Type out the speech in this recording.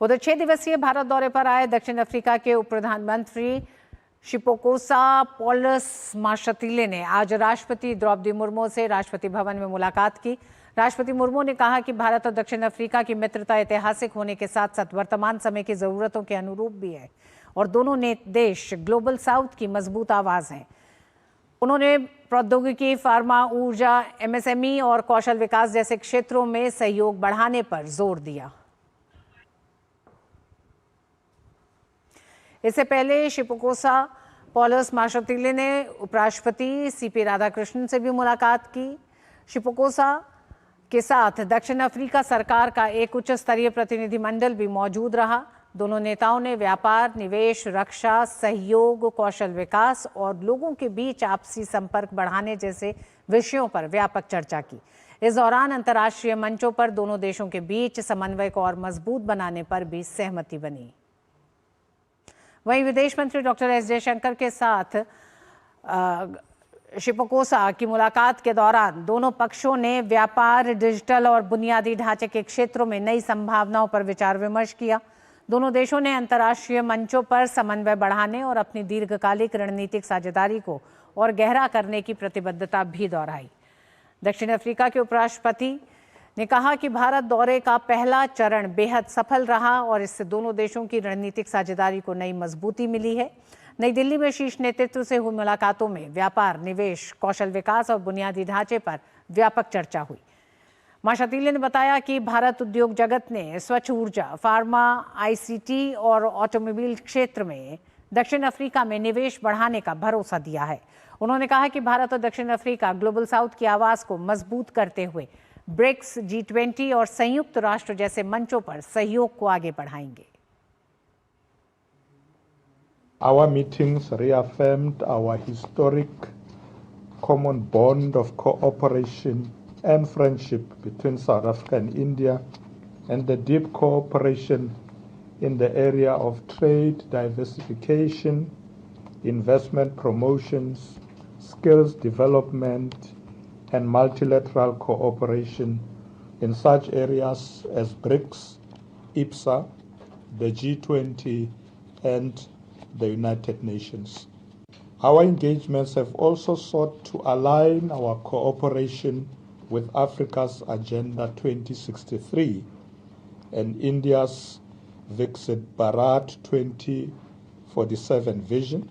उधर 6 दिवसीय भारत दौरे पर आए दक्षिण अफ्रीका के उप प्रधानमंत्री शिपोकोसा पॉलस माशतीले ने आज राष्ट्रपति द्रौपदी मुर्मू से राष्ट्रपति भवन में मुलाकात की। राष्ट्रपति मुर्मू ने कहा कि भारत और दक्षिण अफ्रीका की मित्रता ऐतिहासिक होने के साथ साथ वर्तमान समय की जरूरतों के अनुरूप भी है और दोनों देश ग्लोबल साउथ की मजबूत आवाज हैं। उन्होंने प्रौद्योगिकी, फार्मा, ऊर्जा, एमएसएमई और कौशल विकास जैसे क्षेत्रों में सहयोग बढ़ाने पर जोर दिया। इससे पहले शिपोकोसा पॉलस माशतीले ने उपराष्ट्रपति सीपी राधाकृष्णन से भी मुलाकात की। शिपोकोसा के साथ दक्षिण अफ्रीका सरकार का एक उच्च स्तरीय प्रतिनिधिमंडल भी मौजूद रहा। दोनों नेताओं ने व्यापार, निवेश, रक्षा, सहयोग, कौशल विकास और लोगों के बीच आपसी संपर्क बढ़ाने जैसे विषयों पर व्यापक चर्चा की। इस दौरान अंतर्राष्ट्रीय मंचों पर दोनों देशों के बीच समन्वय को और मजबूत बनाने पर भी सहमति बनी। वहीं विदेश मंत्री डॉक्टर एस जयशंकर के साथ शिपोकोसा की मुलाकात के दौरान दोनों पक्षों ने व्यापार, डिजिटल और बुनियादी ढांचे के क्षेत्रों में नई संभावनाओं पर विचार विमर्श किया। दोनों देशों ने अंतर्राष्ट्रीय मंचों पर समन्वय बढ़ाने और अपनी दीर्घकालिक रणनीतिक साझेदारी को और गहरा करने की प्रतिबद्धता भी दोहराई। दक्षिण अफ्रीका के उपराष्ट्रपति ने कहा कि भारत दौरे का पहला चरण बेहद सफल रहा और इससे दोनों देशों की रणनीतिक साझेदारी को नई मजबूती मिली है। नई दिल्ली में शीर्ष नेतृत्व से हुई मुलाकातों में व्यापार, निवेश, कौशल विकास और बुनियादी ढांचे पर व्यापक चर्चा हुई। माशतीले ने बताया कि भारत उद्योग जगत ने स्वच्छ ऊर्जा, फार्मा, आईसीटी और ऑटोमोबाइल क्षेत्र में दक्षिण अफ्रीका में निवेश बढ़ाने का भरोसा दिया है। उन्होंने कहा कि भारत और दक्षिण अफ्रीका ग्लोबल साउथ की आवाज को मजबूत करते हुए ब्रिक्स, G20 और संयुक्त राष्ट्र जैसे मंचों पर सहयोग को आगे बढ़ाएंगे। Our meetings reaffirmed our historic common bond of cooperation and friendship between South Africa and India, and the deep cooperation in the area of trade diversification, investment promotions, skills development, and multilateral cooperation in such areas as BRICS, IPSA, the G20, and the United Nations. Our engagements have also sought to align our cooperation with Africa's Agenda 2063 and India's Viksit Bharat 2047 vision,